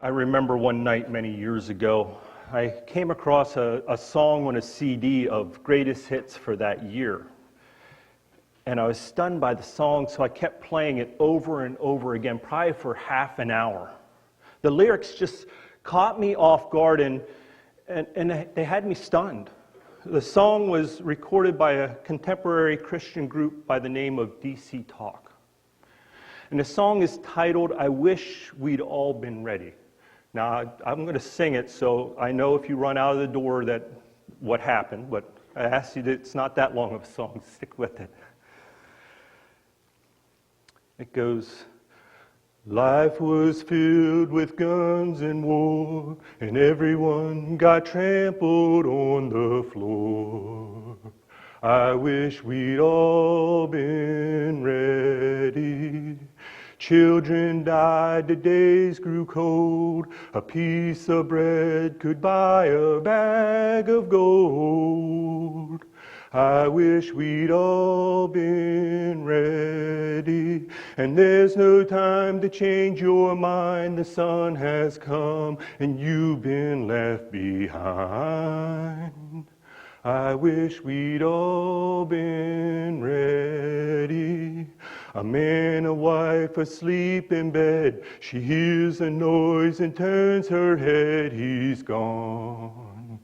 I remember one night many years ago, I came across a song on a CD of greatest hits for that year. And I was stunned by the song, so I kept playing it over and over again, probably for half an hour. The lyrics just caught me off guard and they had me stunned. The song was recorded by a contemporary Christian group by the name of DC Talk. And the song is titled, "I Wish We'd All Been Ready." Now, I'm going to sing it, so I know if you run out of the door that what happened, but I ask you that it's not that long of a song. Stick with it. It goes, "Life was filled with guns and war, and everyone got trampled on the floor. I wish we'd all been ready. Children died, the days grew cold. A piece of bread could buy a bag of gold. I wish we'd all been ready. And there's no time to change your mind. The sun has come and you've been left behind. I wish we'd all been ready. A man, a wife, asleep in bed. She hears a noise and turns her head. He's gone.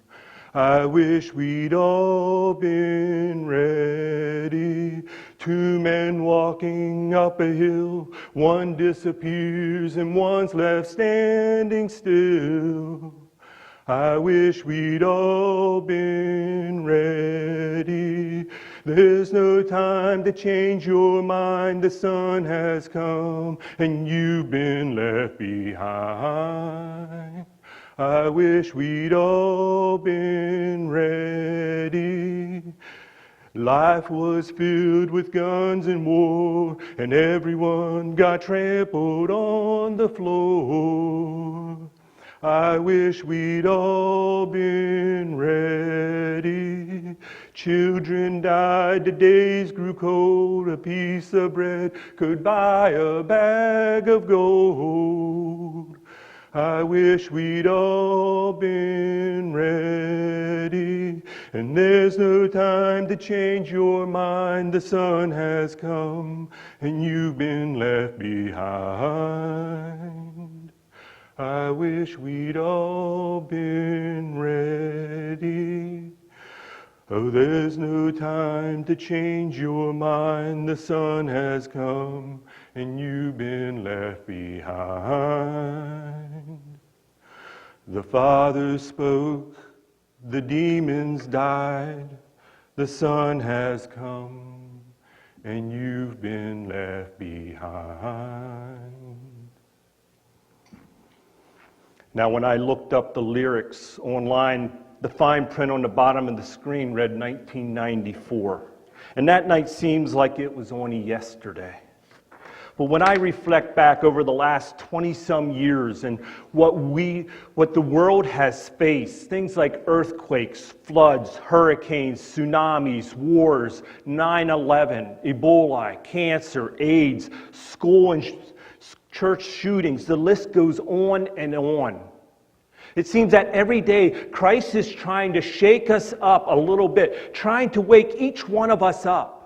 I wish we'd all been ready. Two men walking up a hill. One disappears and one's left standing still. I wish we'd all been ready. There's no time to change your mind. The sun has come and you've been left behind. I wish we'd all been ready. Life was filled with guns and war, and everyone got trampled on the floor. I wish we'd all been ready. Children died, the days grew cold. A piece of bread could buy a bag of gold. I wish we'd all been ready. And there's no time to change your mind. The sun has come and you've been left behind. I wish we'd all been ready. Oh, there's no time to change your mind. The sun has come and you've been left behind. The Father spoke, the demons died. The sun has come and you've been left behind. Now, when I looked up the lyrics online, the fine print on the bottom of the screen read 1994. And that night seems like it was only yesterday. But when I reflect back over the last 20-some years and what the world has faced, things like earthquakes, floods, hurricanes, tsunamis, wars, 9/11, Ebola, cancer, AIDS, school and church shootings, the list goes on and on. It seems that every day Christ is trying to shake us up a little bit, trying to wake each one of us up.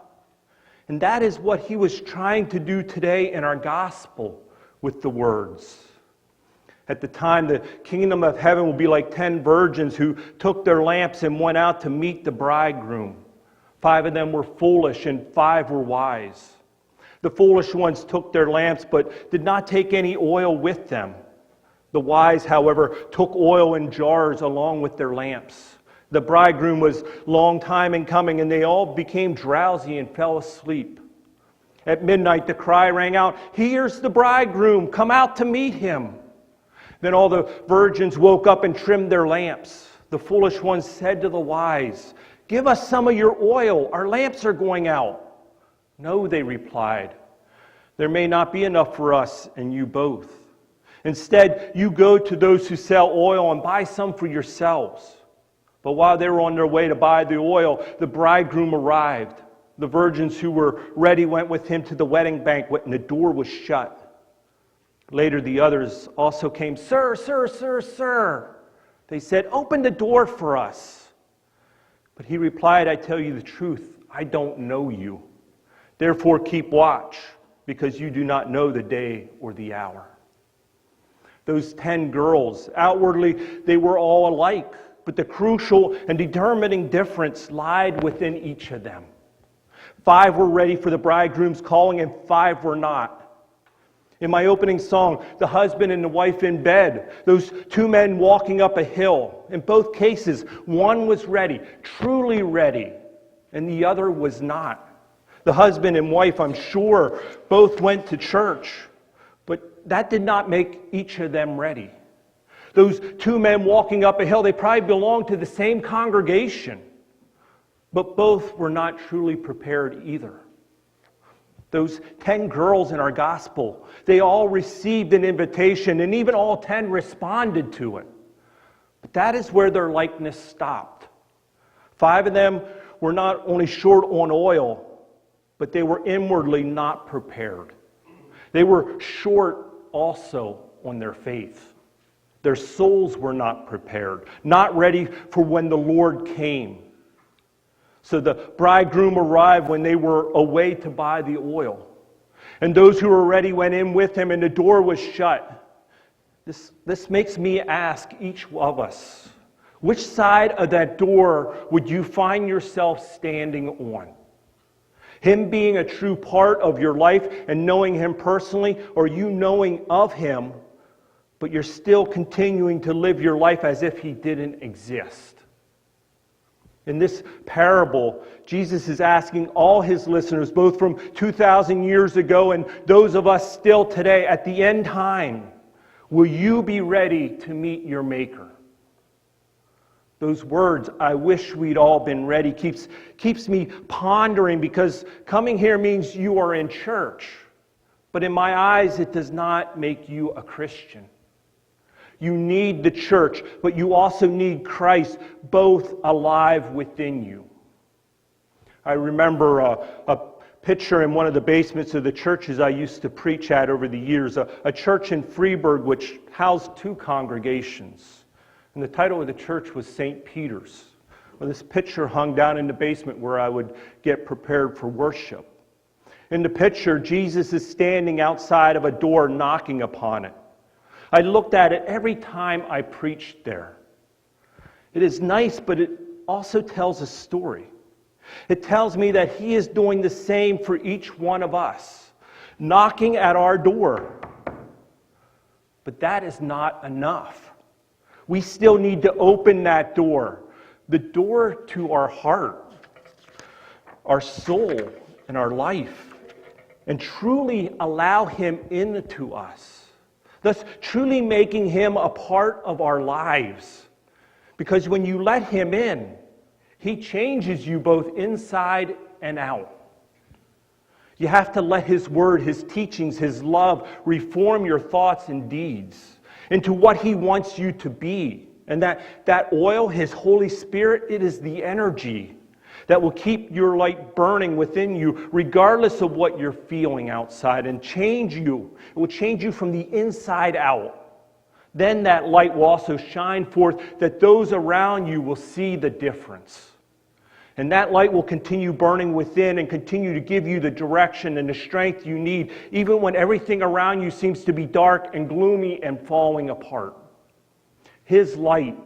And that is what he was trying to do today in our gospel with the words. At the time, the kingdom of heaven will be like 10 virgins who took their lamps and went out to meet the bridegroom. 5 of them were foolish and 5 were wise. The foolish ones took their lamps but did not take any oil with them. The wise, however, took oil in jars along with their lamps. The bridegroom was long time in coming, and they all became drowsy and fell asleep. At midnight, the cry rang out, "Here's the bridegroom, come out to meet him." Then all the virgins woke up and trimmed their lamps. The foolish ones said to the wise, "Give us some of your oil, our lamps are going out." "No," they replied, "there may not be enough for us and you both. Instead, you go to those who sell oil and buy some for yourselves." But while they were on their way to buy the oil, the bridegroom arrived. The virgins who were ready went with him to the wedding banquet, and the door was shut. Later, the others also came. Sir, sir, sir, sir. They said, open the door for us. But he replied, I tell you the truth, I don't know you. Therefore, keep watch, because you do not know the day or the hour. Those 10 girls, outwardly, they were all alike, but the crucial and determining difference lied within each of them. 5 were ready for the bridegroom's calling, and 5 were not. In my opening song, the husband and the wife in bed, those 2 men walking up a hill. In both cases, one was ready, truly ready, and the other was not. The husband and wife, I'm sure, both went to church, but that did not make each of them ready. Those 2 men walking up a hill, they probably belonged to the same congregation, but both were not truly prepared either. Those 10 girls in our gospel, they all received an invitation, and even all 10 responded to it. But that is where their likeness stopped. 5 of them were not only short on oil, but they were inwardly not prepared. They were short also on their faith. Their souls were not prepared, not ready for when the Lord came. So the bridegroom arrived when they were away to buy the oil. And those who were ready went in with him, and the door was shut. This makes me ask each of us, which side of that door would you find yourself standing on? Him being a true part of your life and knowing him personally, or you knowing of him, but you're still continuing to live your life as if he didn't exist? In this parable, Jesus is asking all his listeners, both from 2,000 years ago and those of us still today, at the end time, will you be ready to meet your Maker? Those words, I wish we'd all been ready, keeps me pondering, because coming here means you are in church. But in my eyes, it does not make you a Christian. You need the church, but you also need Christ, both alive within you. I remember a picture in one of the basements of the churches I used to preach at over the years, a church in Freeburg which housed 2 congregations. And the title of the church was St. Peter's. Well, this picture hung down in the basement where I would get prepared for worship. In the picture, Jesus is standing outside of a door knocking upon it. I looked at it every time I preached there. It is nice, but it also tells a story. It tells me that he is doing the same for each one of us, knocking at our door. But that is not enough. We still need to open that door, the door to our heart, our soul, and our life, and truly allow him into us. Thus, truly making him a part of our lives. Because when you let him in, he changes you both inside and out. You have to let his word, his teachings, his love reform your thoughts and deeds into what he wants you to be. And that oil, his Holy Spirit, it is the energy that will keep your light burning within you regardless of what you're feeling outside, and change you. It will change you from the inside out. Then that light will also shine forth that those around you will see the difference. And that light will continue burning within and continue to give you the direction and the strength you need, even when everything around you seems to be dark and gloomy and falling apart. His light,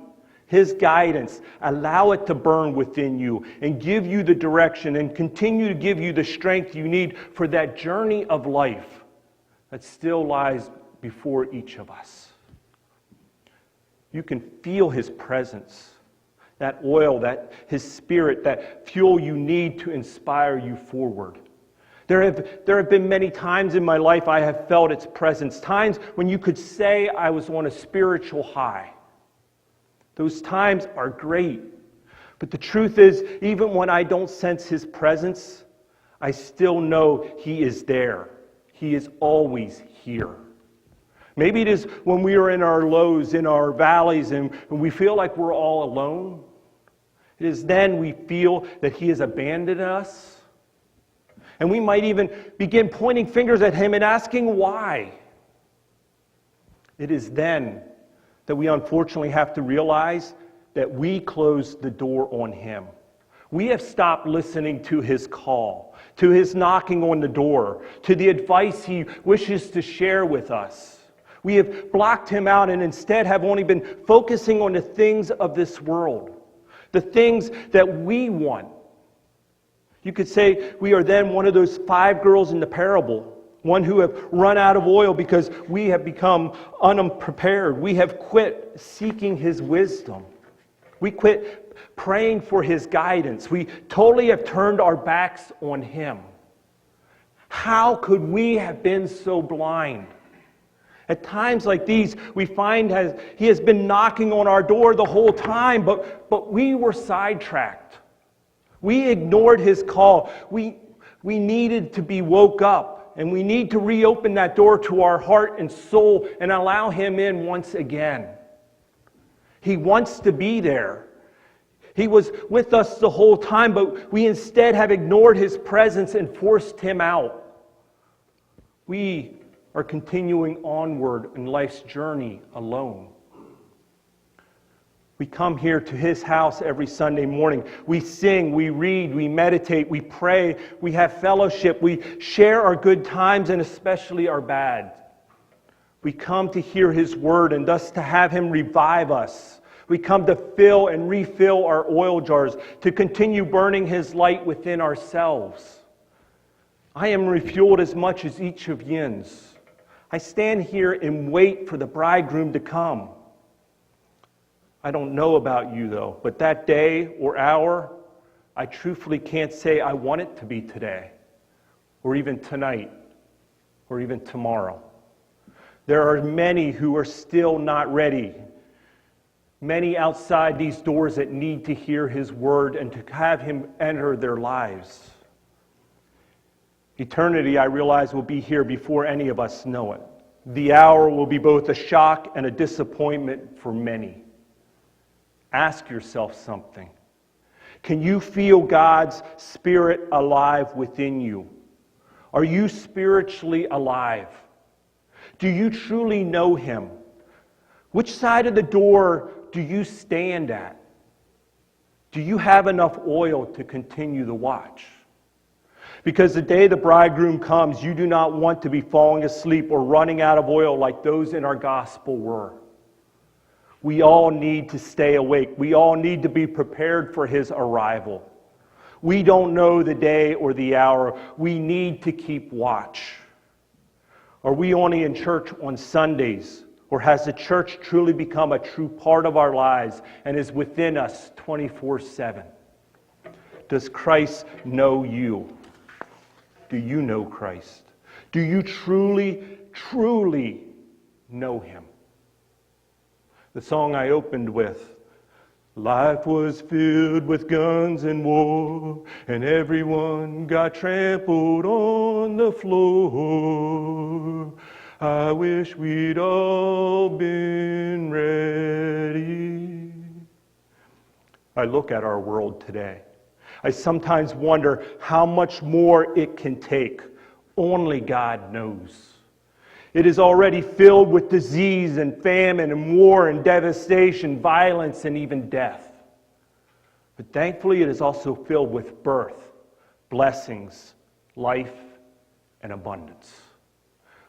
his guidance, allow it to burn within you and give you the direction and continue to give you the strength you need for that journey of life that still lies before each of us. You can feel his presence, that oil, that his spirit, that fuel you need to inspire you forward. There have been many times in my life I have felt its presence, times when you could say I was on a spiritual high. Those times are great. But the truth is, even when I don't sense his presence, I still know he is there. He is always here. Maybe it is when we are in our lows, in our valleys, and when we feel like we're all alone. It is then we feel that he has abandoned us. And we might even begin pointing fingers at him and asking why. It is then that we unfortunately have to realize that we closed the door on him. We have stopped listening to his call, to his knocking on the door, to the advice he wishes to share with us. We have blocked him out and instead have only been focusing on the things of this world, the things that we want. You could say we are then one of those 5 girls in the parable, one who have run out of oil because we have become unprepared. We have quit seeking his wisdom. We quit praying for his guidance. We totally have turned our backs on him. How could we have been so blind? At times like these, we find he has been knocking on our door the whole time, but we were sidetracked. We ignored his call. We needed to be woke up, and we need to reopen that door to our heart and soul and allow him in once again. He wants to be there. He was with us the whole time, but we instead have ignored his presence and forced him out. We are continuing onward in life's journey alone. We come here to his house every Sunday morning. We sing, we read, we meditate, we pray, we have fellowship, we share our good times and especially our bad. We come to hear his word and thus to have him revive us. We come to fill and refill our oil jars, to continue burning his light within ourselves. I am refueled as much as each of yins. I stand here and wait for the bridegroom to come. I don't know about you though, but that day or hour, I truthfully can't say I want it to be today, or even tonight, or even tomorrow. There are many who are still not ready. Many outside these doors that need to hear his word and to have him enter their lives. Eternity, I realize, will be here before any of us know it. The hour will be both a shock and a disappointment for many. Ask yourself something. Can you feel God's Spirit alive within you? Are you spiritually alive? Do you truly know him? Which side of the door do you stand at? Do you have enough oil to continue the watch? Because the day the bridegroom comes, you do not want to be falling asleep or running out of oil like those in our gospel were. We all need to stay awake. We all need to be prepared for his arrival. We don't know the day or the hour. We need to keep watch. Are we only in church on Sundays? Or has the church truly become a true part of our lives and is within us 24/7? Does Christ know you? Do you know Christ? Do you truly, truly know him? The song I opened with, life was filled with guns and war, and everyone got trampled on the floor. I wish we'd all been ready. I look at our world today. I sometimes wonder how much more it can take. Only God knows. It is already filled with disease and famine and war and devastation, violence and even death. But thankfully it is also filled with birth, blessings, life, and abundance.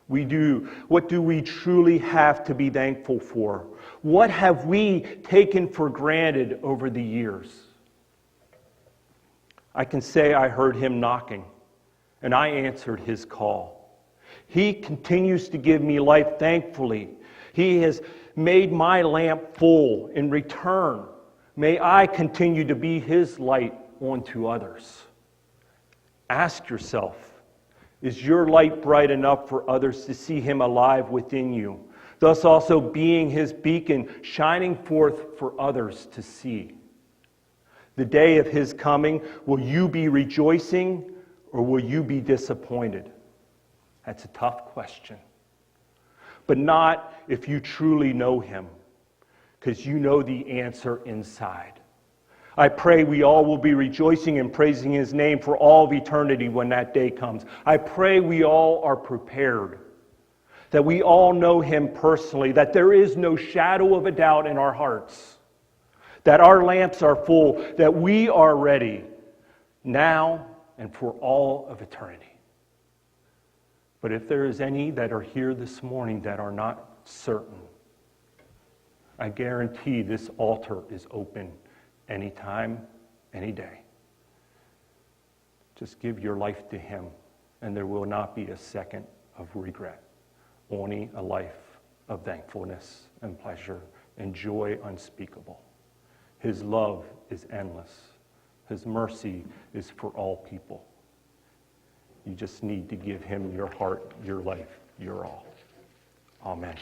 What do we truly have to be thankful for? What have we taken for granted over the years? I can say I heard him knocking, and I answered his call. He continues to give me life thankfully. He has made my lamp full. In return, may I continue to be his light onto others. Ask yourself, is your light bright enough for others to see him alive within you, thus also being his beacon, shining forth for others to see? The day of his coming, will you be rejoicing or will you be disappointed? That's a tough question. But not if you truly know him, because you know the answer inside. I pray we all will be rejoicing and praising his name for all of eternity when that day comes. I pray we all are prepared that we all know him personally, that there is no shadow of a doubt in our hearts, that our lamps are full, that we are ready now and for all of eternity. But if there is any that are here this morning that are not certain, I guarantee this altar is open anytime, any day. Just give your life to him, and there will not be a second of regret, only a life of thankfulness and pleasure and joy unspeakable. His love is endless. His mercy is for all people. You just need to give him your heart, your life, your all. Amen.